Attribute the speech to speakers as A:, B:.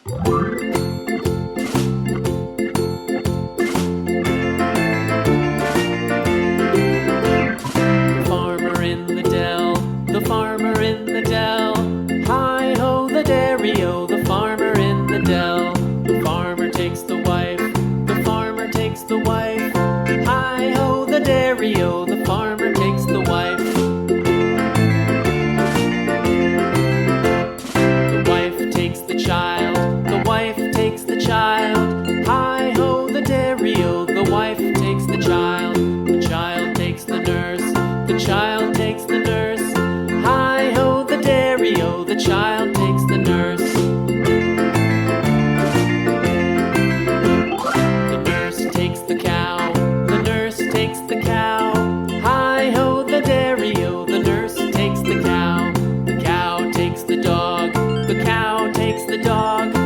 A: Farmer in the dell, the farmer in the dell. Hi-ho the dairy-o, the farmer in the dell. The farmer takes the wife, the farmer takes the wife. Hi-ho the dairy-o, the farmer takes the wife. The wife takes the child, the wife takes the child. Hi-ho the dairy-o, the wife takes the child. The child takes the nurse, the child takes the nurse. Hi-ho the dairy-o, the child takes the nurse. The nurse takes the cow, the nurse takes the cow. Hi-ho the dairy-o, the nurse takes the cow. The cow takes the dog, the cow takes the dog.